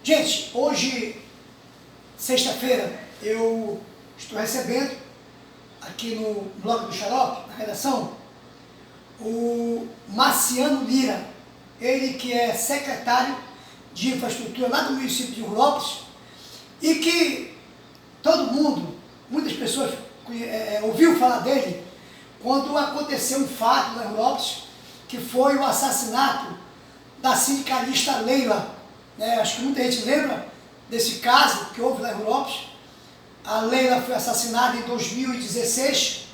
Gente, hoje, sexta-feira, eu estou recebendo aqui no blog do Xarope, na redação, o Marciano Lira, ele que é secretário de infraestrutura lá do município de Rurópolis e que todo mundo, muitas pessoas ouviu falar dele quando aconteceu um fato lá em Rurópolis, que foi o assassinato da sindicalista Leila. Acho que muita gente lembra desse caso que houve lá em Rurópolis. A Leila foi assassinada em 2016,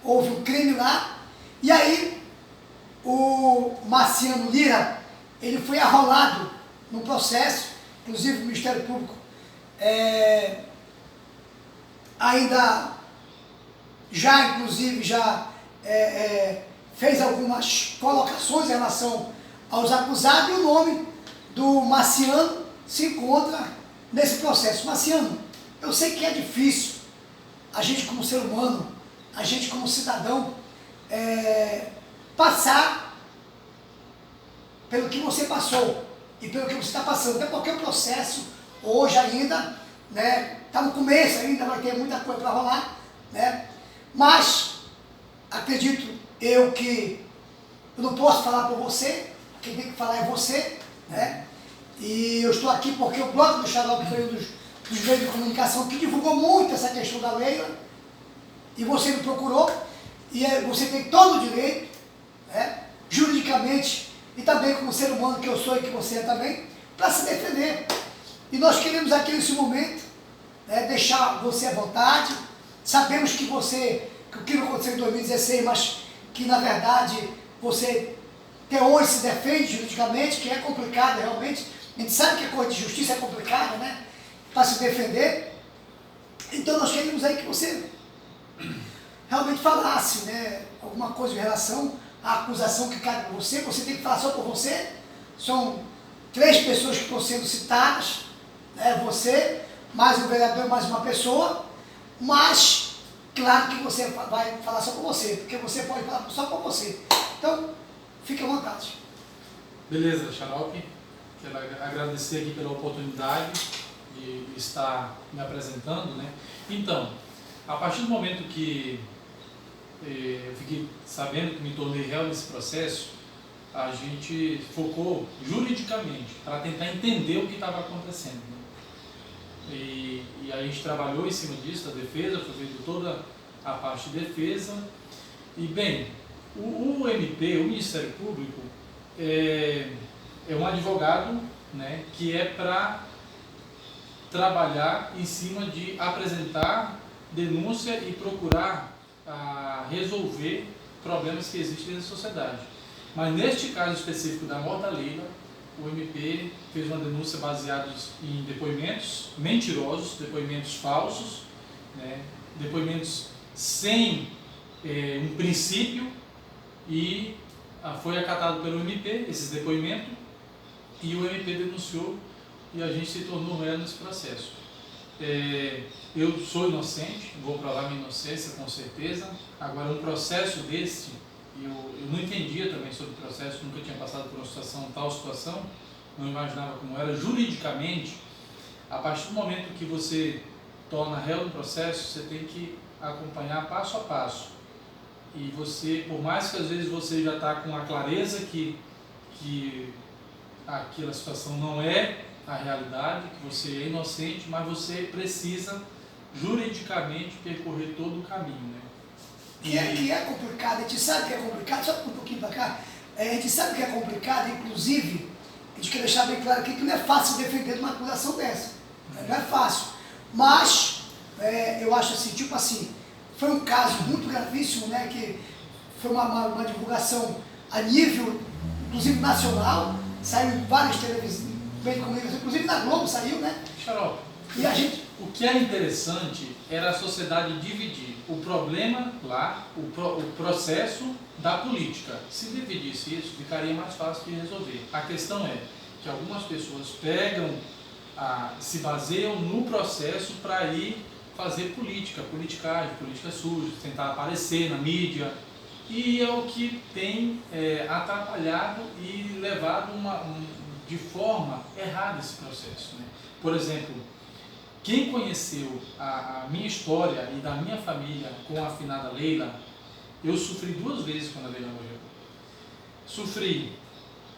houve um crime lá, e aí o Marciano Lira, ele foi arrolado no processo, inclusive o Ministério Público ainda fez algumas colocações em relação aos acusados, e o nome do Marciano se encontra nesse processo. Marciano, eu sei que é difícil a gente como ser humano, a gente como cidadão, passar pelo que você passou e pelo que você está passando, até porque o processo hoje ainda, está no começo ainda, vai ter muita coisa para rolar, mas acredito eu que eu não posso falar por você, quem tem que falar é você, e eu estou aqui porque o blog do Xarope foi um dos meios de comunicação que divulgou muito essa questão da Leila, e você me procurou, e você tem todo o direito, juridicamente, e também como ser humano que eu sou e que você é também, para se defender. E nós queremos aqui nesse momento, deixar você à vontade. Sabemos que o que não aconteceu em 2016, mas que na verdade você até hoje se defende juridicamente, que é complicado realmente. A gente sabe que a coisa de justiça é complicada, para se defender. Então nós queríamos aí que você realmente falasse, alguma coisa em relação à acusação que cabe por você. Você tem que falar só por você. São 3 pessoas que estão sendo citadas, você, mais um vereador, mais uma pessoa, mas claro que você vai falar só por você, porque você pode falar só por você. Então, fique à vontade. Beleza, Xarope. Quero agradecer aqui pela oportunidade de estar me apresentando, Então, a partir do momento que eu fiquei sabendo que me tornei réu nesse processo, a gente focou juridicamente para tentar entender o que estava acontecendo. E a gente trabalhou em cima disso, da defesa, foi feita toda a parte de defesa. E bem, o MP, o Ministério Público, é um advogado, que é para trabalhar em cima de apresentar denúncia e procurar resolver problemas que existem na sociedade. Mas neste caso específico da morte da Leila, o MP fez uma denúncia baseada em depoimentos mentirosos, depoimentos falsos, depoimentos sem um princípio, e foi acatado pelo MP esses depoimentos, e o MP denunciou e a gente se tornou réu nesse processo. Eu sou inocente, vou provar minha inocência com certeza. Agora, um processo desse, eu não entendia também sobre o processo, nunca tinha passado por uma tal situação, não imaginava como era juridicamente. A partir do momento que você torna réu no processo, você tem que acompanhar passo a passo. E você, por mais que às vezes você já está com a clareza que aquela situação não é a realidade, que você é inocente, mas você precisa juridicamente percorrer todo o caminho, Que é complicado, a gente sabe que é complicado, só um pouquinho para cá, a gente sabe que é complicado, inclusive, a gente quer deixar bem claro aqui que não é fácil defender uma acusação dessa, não é fácil, mas eu acho assim, foi um caso muito gravíssimo, que foi uma divulgação a nível, inclusive nacional, saiu em várias televisões, bem de comunicação, inclusive na Globo saiu, Xarope, e a gente... O que era interessante era a sociedade dividir o problema lá, o processo da política. Se dividisse isso, ficaria mais fácil de resolver. A questão é que algumas pessoas se baseiam no processo para ir fazer politicagem, política suja, tentar aparecer na mídia, e é o que tem atrapalhado e levado de forma errada esse processo, né? Por exemplo, quem conheceu a minha história e da minha família com a finada Leila, eu sofri 2 vezes quando a Leila morreu. Sofri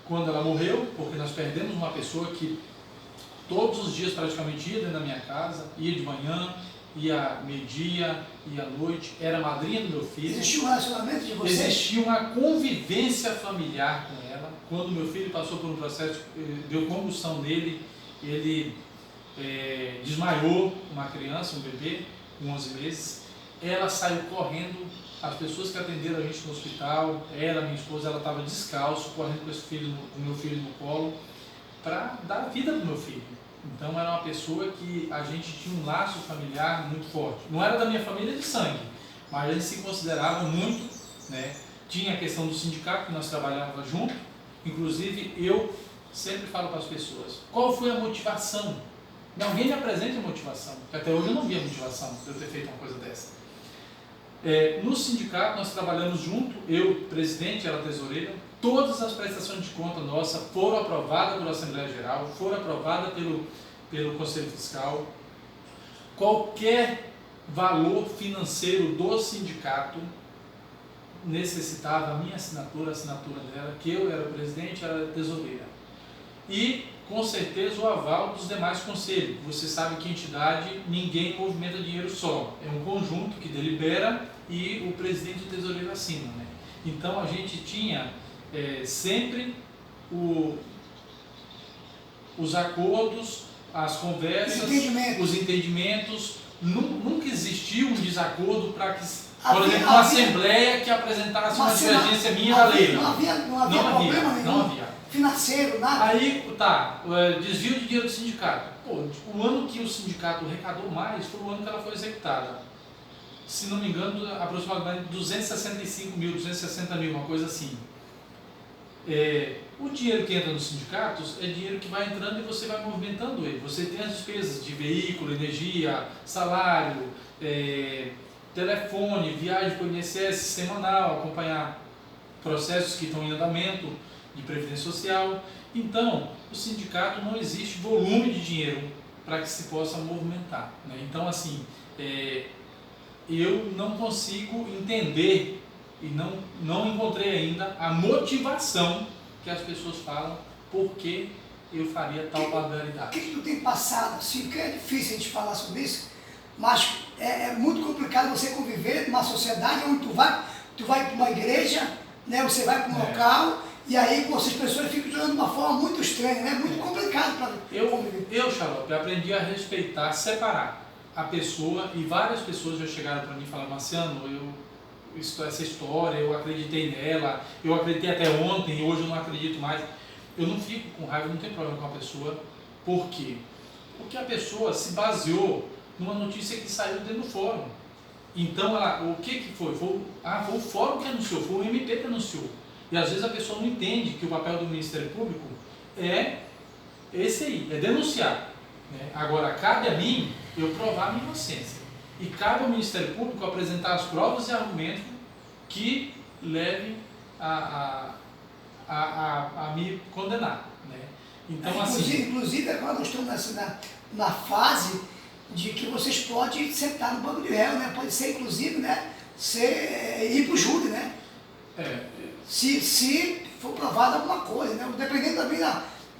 quando ela morreu, porque nós perdemos uma pessoa que todos os dias praticamente ia dentro da minha casa, ia de manhã, ia meio-dia, ia à noite, era madrinha do meu filho. Existia um relacionamento de vocês? Existia uma convivência familiar com ela. Quando meu filho passou por um processo, deu combustão nele, ele desmaiou, uma criança, um bebê, com 11 meses. Ela saiu correndo, as pessoas que atenderam a gente no hospital, ela, minha esposa, ela estava descalço, correndo com o meu filho no colo, para dar vida para o meu filho. Então era uma pessoa que a gente tinha um laço familiar muito forte. Não era da minha família de sangue, mas a gente se considerava muito, né? Tinha a questão do sindicato, que nós trabalhávamos junto. Inclusive, eu sempre falo para as pessoas, qual foi a motivação? Alguém me apresenta a motivação, porque até hoje eu não vi a motivação de eu ter feito uma coisa dessa. No sindicato nós trabalhamos junto, eu presidente, ela tesoureira. Todas as prestações de conta nossa foram aprovadas pela Assembleia Geral, foram aprovadas pelo Conselho Fiscal. Qualquer valor financeiro do sindicato necessitava a minha assinatura, a assinatura dela, que eu era o presidente, ela era a tesoureira. E, com certeza, o aval dos demais conselhos. Você sabe que entidade, ninguém movimenta dinheiro só. É um conjunto que delibera e o presidente e o tesoureiro assinam, né? Então, a gente tinha sempre os acordos, as conversas, os entendimentos. Nunca existiu um desacordo para que, por exemplo, uma assembleia que apresentasse uma divergência minha da lei. Não havia problema nenhum. Não havia. Financeiro, nada. Aí, desvio de dinheiro do sindicato. O ano que o sindicato arrecadou mais foi o ano que ela foi executada. Se não me engano, aproximadamente 265 mil, 260 mil, uma coisa assim. O dinheiro que entra nos sindicatos é dinheiro que vai entrando e você vai movimentando ele. Você tem as despesas de veículo, energia, salário, telefone, viagem para o INSS semanal, acompanhar processos que estão em andamento de previdência social. Então, o sindicato não existe volume de dinheiro para que se possa movimentar, né? Então, assim, eu não consigo entender e não encontrei ainda a motivação que as pessoas falam porque eu faria tal barbaridade. O que tu tem passado, assim, que é difícil a gente falar sobre isso, mas é muito complicado você conviver numa sociedade onde tu vai para uma igreja, né, você vai para um local, e aí essas pessoas ficam te olhando de uma forma muito estranha, né? Muito complicado para conviver. Eu, Xarope, aprendi a respeitar, separar a pessoa, e várias pessoas já chegaram para mim e falaram, Marciano, essa história, eu acreditei nela, eu acreditei até ontem, hoje eu não acredito mais. Eu não fico com raiva, não tenho problema com a pessoa. Por quê? Porque a pessoa se baseou numa notícia que saiu dentro do fórum. Então, o que foi? Foi o fórum que anunciou, foi o MP que anunciou. E às vezes a pessoa não entende que o papel do Ministério Público é esse aí, é denunciar, né? Agora, cabe a mim eu provar a minha inocência. E cabe ao Ministério Público apresentar as provas e argumentos que levem a me condenar, né? Então, inclusive, agora nós estamos na fase de que vocês podem sentar no banco de réu, né? Pode ser, inclusive, né? Ir para o júri, né? Se for provado alguma coisa, né? Dependendo também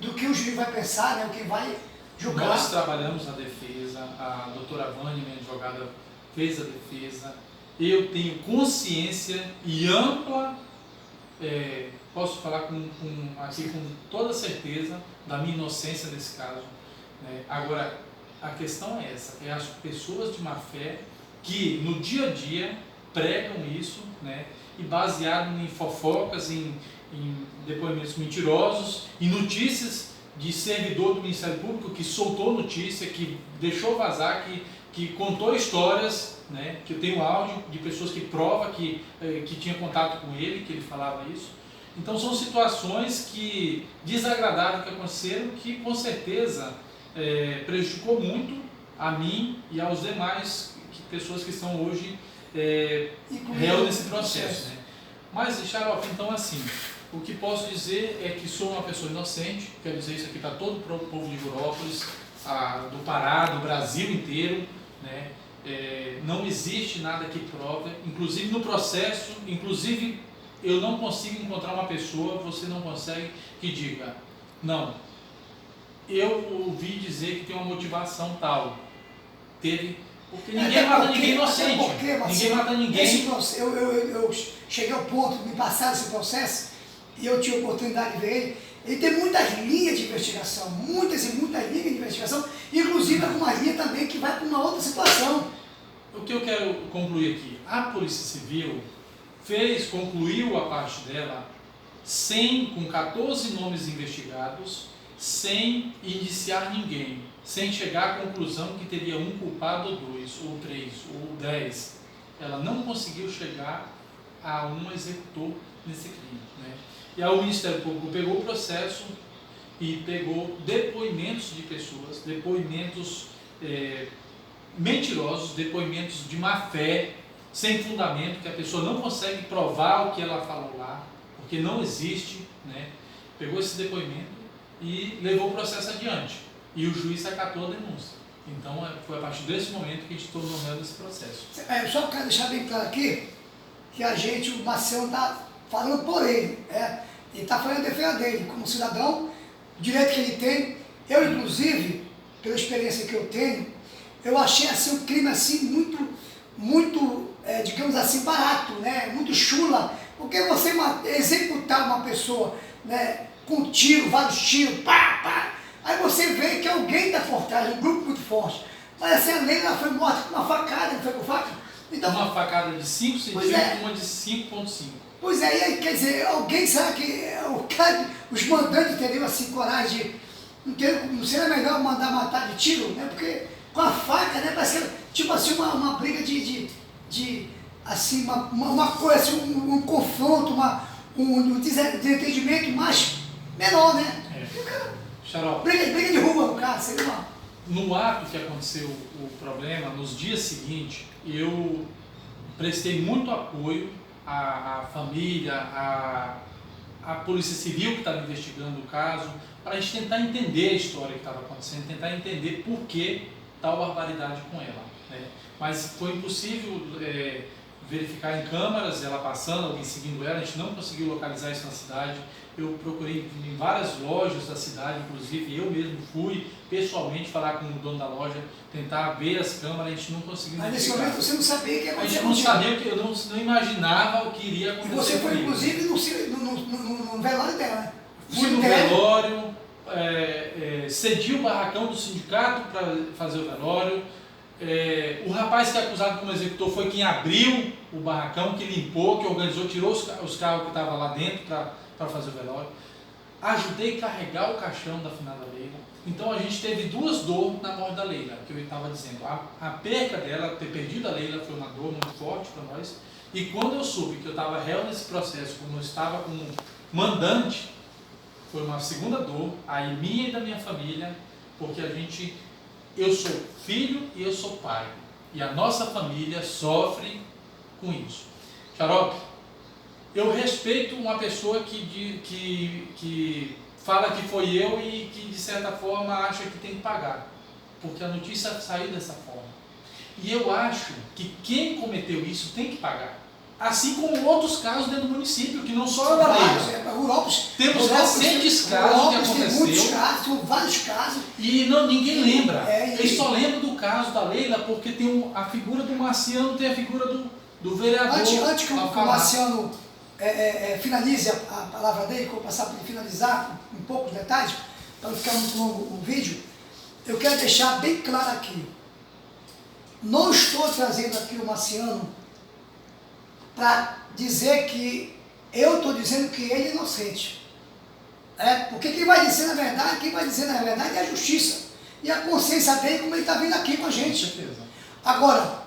do que o juiz vai pensar, né? O que vai julgar. Nós trabalhamos na defesa, a doutora Vânia, minha advogada, fez a defesa. Eu tenho consciência e ampla, posso falar aqui com toda certeza da minha inocência nesse caso, né? Agora, a questão é essa, é as pessoas de má fé que no dia a dia pregam isso, né? E baseado em fofocas, em depoimentos mentirosos, em notícias de servidor do Ministério Público que soltou notícia, que deixou vazar, que contou histórias, né? Que eu tenho áudio de pessoas que provam que tinha contato com ele, que ele falava isso. Então são situações desagradáveis que aconteceram, que com certeza prejudicou muito a mim e aos demais pessoas que estão hoje réu nesse processo, né? Mas, Xarope, então assim, O que posso dizer é que sou uma pessoa inocente, quero dizer isso aqui para todo o povo de Guarópolis, do Pará, do Brasil inteiro, né? Não existe nada que prove, inclusive no processo, inclusive eu não consigo encontrar uma pessoa, você não consegue, que diga, não, eu ouvi dizer que tem uma motivação tal, teve, porque ninguém mata ninguém inocente, ninguém mata ninguém. Eu cheguei ao ponto de me passar esse processo, e eu tive a oportunidade de ver ele. Ele tem muitas linhas de investigação, muitas e muitas linhas de investigação, inclusive uma linha também que vai para uma outra situação. O que eu quero concluir aqui, a Polícia Civil concluiu a parte dela com 14 nomes investigados, sem indiciar ninguém, sem chegar à conclusão que teria um culpado ou 2, ou 3, ou 10. Ela não conseguiu chegar a um executor nesse crime, né? E aí o Ministério Público pegou o processo e pegou depoimentos de pessoas, depoimentos mentirosos, depoimentos de má fé, sem fundamento, que a pessoa não consegue provar o que ela falou lá, porque não existe, né? Pegou esse depoimento e levou o processo adiante. E o juiz acatou a denúncia. Então foi a partir desse momento que a gente tornou esse processo. Eu só quero deixar bem claro aqui que o Marciano está falando por ele. Ele está falando a defesa dele, como cidadão, o direito que ele tem. Eu, inclusive, pela experiência que eu tenho, eu achei assim, um crime assim, muito digamos assim, barato, né? Muito chula. Porque você executar uma pessoa, né, com tiro, vários tiros, pá, aí você vê que alguém está por trás, um grupo muito forte. Mas assim, a Leila foi morta com uma facada, não foi com faca? Então, uma facada de 5 centímetros e uma de 5,5. Pois é, e aí, quer dizer, alguém, será que os mandantes teriam assim coragem de, não seria melhor mandar matar de tiro, né? Porque com a faca, né, parece que tipo assim, uma briga assim, uma coisa assim, um confronto, um desentendimento mais menor, né? Xarope, briga de rua, no caso, seria uma... No ato que aconteceu o problema, nos dias seguintes, eu prestei muito apoio à família, à Polícia Civil que estava investigando o caso, para a gente tentar entender a história que estava acontecendo, tentar entender por que tal barbaridade com ela, né? Mas foi impossível verificar em câmeras ela passando, alguém seguindo ela, a gente não conseguiu localizar isso na cidade. Eu procurei em várias lojas da cidade, inclusive eu mesmo fui pessoalmente falar com o dono da loja, tentar ver as câmeras, a gente não conseguiu. Mas nesse momento você não sabia o que ia acontecer. A gente não sabia, eu não imaginava o que iria acontecer. E você foi inclusive no velório dela, né? Fui no velório, cedi o barracão do sindicato para fazer o velório. O rapaz que é acusado como executor foi quem abriu o barracão, que limpou, que organizou, tirou os carros que estavam lá dentro para fazer o velório. Ajudei a carregar o caixão da finada Leila. Então a gente teve duas dores na morte da Leila, que eu estava dizendo. A perca dela, ter perdido a Leila, foi uma dor muito forte para nós. E quando eu soube que eu estava réu nesse processo, como eu estava como mandante, foi uma segunda dor, aí minha e da minha família, porque eu sou filho e eu sou pai. E a nossa família sofre com isso. Xarope, eu respeito uma pessoa que fala que foi eu e que de certa forma acha que tem que pagar, porque a notícia saiu dessa forma. E eu acho que quem cometeu isso tem que pagar. Assim como outros casos dentro do município, que não só da Leila. Temos recentes casos que aconteceu. Tem muitos casos, vários casos. E ninguém lembra. Eles só lembram do caso da Leila porque tem a figura do Marciano, tem a figura do vereador. Antes que o Marciano finalize a palavra dele, que eu vou passar para ele finalizar com poucos detalhes, para não ficar muito longo o vídeo, eu quero deixar bem claro aqui. Não estou trazendo aqui o Marciano para dizer que eu estou dizendo que ele é inocente. Porque quem vai dizer na verdade é a justiça. E a consciência dele, como ele está vindo aqui com a gente. Agora,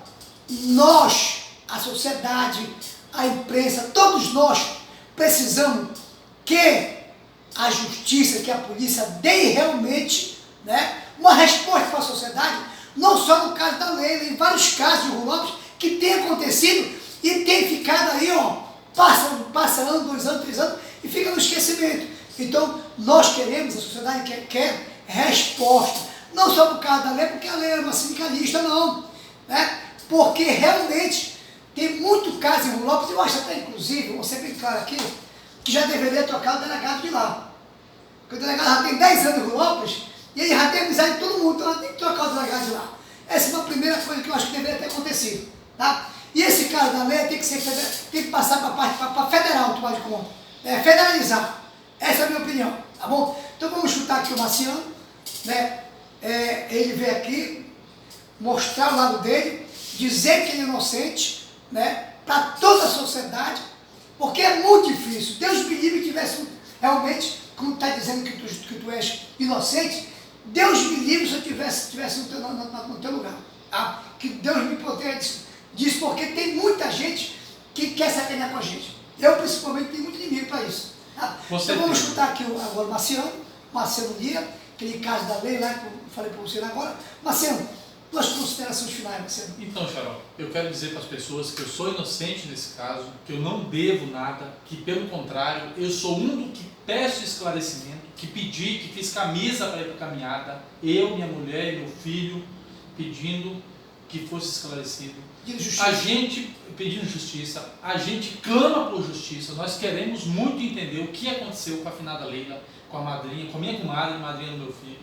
nós, a sociedade, a imprensa, todos nós precisamos que a justiça, que a polícia dê realmente, né, uma resposta para a sociedade, não só no caso da Leila, em vários casos de Guarópolis que tem acontecido e tem ficado aí, passa ano, 2 anos, 3 anos, e fica no esquecimento. Então, nós queremos, a sociedade quer resposta, não só por causa da lei, porque a lei é uma sindicalista, não, né? Porque realmente tem muito caso em Rulópolis, eu acho até, inclusive, vou ser bem claro aqui, que já deveria trocar o delegado de lá. Porque o delegado já tem 10 anos em Rulópolis, e ele já tem amizade de todo mundo, então tem que trocar o delegado de lá. Essa é uma primeira coisa que eu acho que deveria ter acontecido, tá? E esse caso da lei tem que passar para federal, tu pode conta, federalizar. Essa é a minha opinião, tá bom? Então vamos escutar aqui o Marciano, né? Ele veio aqui mostrar o lado dele, dizer que ele é inocente, né? Para toda a sociedade, porque é muito difícil. Deus me livre que tivesse realmente, como está dizendo que tu és inocente, Deus me livre se eu tivesse no teu lugar. Tá? Que Deus me proteja disso, porque tem muita gente que quer sacanear com a gente. Eu, principalmente, tenho muito inimigo para isso. Tá? Então vamos escutar aqui agora o Marciano Lira, aquele caso da lei lá que eu falei para você agora. Marciano, tuas considerações finais, Marciano. Então, Xarope, eu quero dizer para as pessoas que eu sou inocente nesse caso, que eu não devo nada, que pelo contrário, eu sou um do que peço esclarecimento, que pedi, que fiz camisa para ir para a caminhada, eu, minha mulher e meu filho, pedindo que fosse esclarecido. A gente pedindo justiça, a gente clama por justiça, nós queremos muito entender o que aconteceu com a finada Leila, com a madrinha, com a minha comadre, madrinha do meu filho,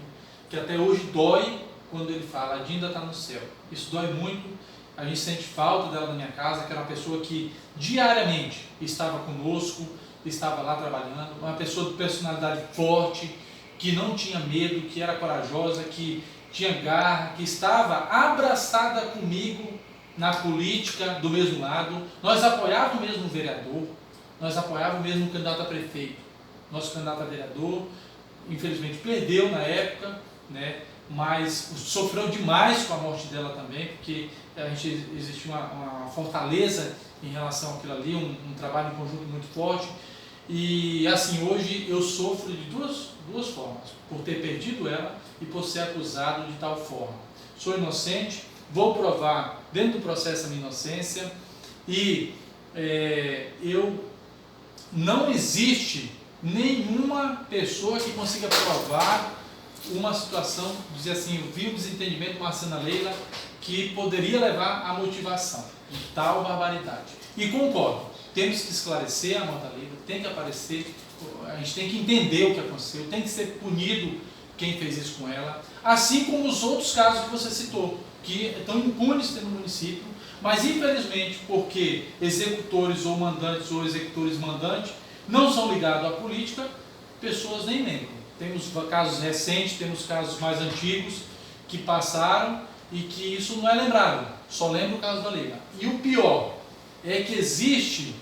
que até hoje dói quando ele fala, a Dinda está no céu. Isso dói muito, a gente sente falta dela na minha casa, que era uma pessoa que diariamente estava conosco, estava lá trabalhando, uma pessoa de personalidade forte, que não tinha medo, que era corajosa, que tinha garra, que estava abraçada comigo na política do mesmo lado. Nós apoiávamos o mesmo vereador, nós apoiávamos o mesmo candidato a prefeito. Nosso candidato a vereador, infelizmente, perdeu na época, né? Mas sofreu demais com a morte dela também, porque existia uma fortaleza em relação àquilo ali, um trabalho em conjunto muito forte. E assim, hoje eu sofro de duas formas, por ter perdido ela e por ser acusado de tal forma. Sou inocente, vou provar dentro do processo a minha inocência e não existe nenhuma pessoa que consiga provar uma situação, dizer assim, eu vi o desentendimento com a Marciano Leila que poderia levar à motivação de tal barbaridade. E concordo, temos que esclarecer a morte da Leila, tem que aparecer, a gente tem que entender o que aconteceu, tem que ser punido quem fez isso com ela, assim como os outros casos que você citou, que estão impunes no município, mas infelizmente porque executores ou mandantes ou executores mandantes não são ligados à política, pessoas nem lembram. Temos casos recentes, temos casos mais antigos que passaram e que isso não é lembrado, só lembra o caso da Leila. E o pior é que existe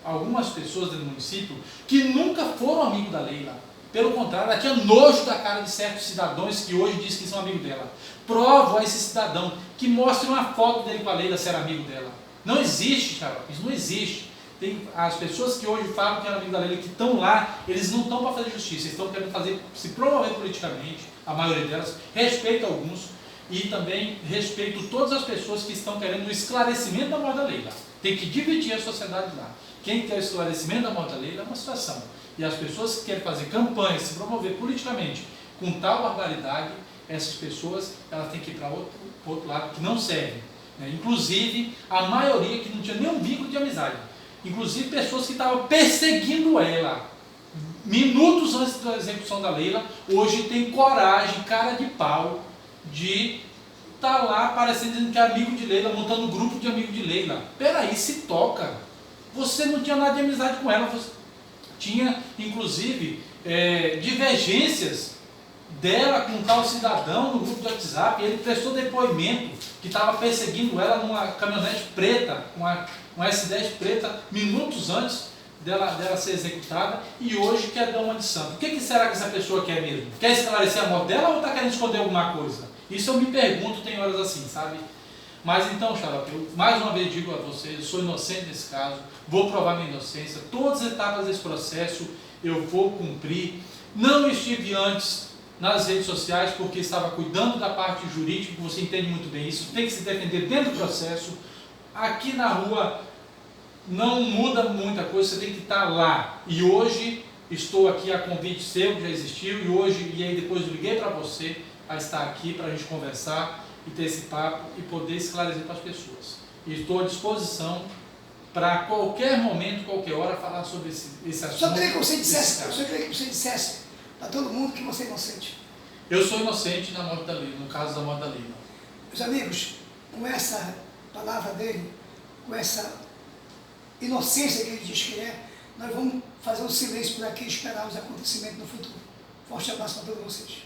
algumas pessoas dentro do município que nunca foram amigos da Leila. Pelo contrário, ela tinha nojo da cara de certos cidadãos que hoje dizem que são amigos dela. Provo a esse cidadão que mostre uma foto dele com a Leila ser amigo dela. Não existe, cara, isso não existe. Tem as pessoas que hoje falam que é amigo da Leila, que estão lá, eles não estão para fazer justiça, eles estão querendo se promover politicamente, a maioria delas. Respeito alguns e também respeito todas as pessoas que estão querendo o esclarecimento da morte da Leila. Tem que dividir a sociedade lá. Quem quer o esclarecimento da morte da Leila é uma situação. E as pessoas que querem fazer campanha, se promover politicamente com tal barbaridade, essas pessoas elas têm que ir para outro lado, que não serve. Né? Inclusive, a maioria que não tinha nenhum vínculo de amizade. Inclusive, pessoas que estavam perseguindo ela. Minutos antes da execução da Leila, hoje tem coragem, cara de pau, de estar lá aparecendo dizendo que é amigo de Leila, montando um grupo de amigos de Leila. Peraí, se toca. Você não tinha nada de amizade com ela, você tinha, inclusive, divergências dela com um tal cidadão no grupo de WhatsApp. Ele prestou depoimento que estava perseguindo ela numa caminhonete preta, uma S10 preta, minutos antes dela ser executada, e hoje quer dar uma de santo. O que será que essa pessoa quer mesmo? Quer esclarecer a morte dela ou está querendo esconder alguma coisa? Isso eu me pergunto, tem horas assim, sabe? Mas então, Xarope, eu mais uma vez digo a vocês, eu sou inocente nesse caso, vou provar minha inocência, todas as etapas desse processo eu vou cumprir. Não estive antes nas redes sociais porque estava cuidando da parte jurídica, você entende muito bem isso, tem que se defender dentro do processo. Aqui na rua não muda muita coisa, você tem que estar lá. E hoje Estou aqui a convite seu, que já existiu, e hoje, e aí depois eu liguei para você a estar aqui para a gente conversar e ter esse papo e poder esclarecer para as pessoas. E estou à disposição para qualquer momento, qualquer hora, falar sobre esse assunto. Só queria que você dissesse para todo mundo que você é inocente. Eu sou inocente na morte da Lila, no caso da morte da Lila. Meus amigos, com essa palavra dele, com essa inocência que ele diz que é, nós vamos fazer um silêncio por aqui e esperar os acontecimentos no futuro. Forte abraço para todos vocês.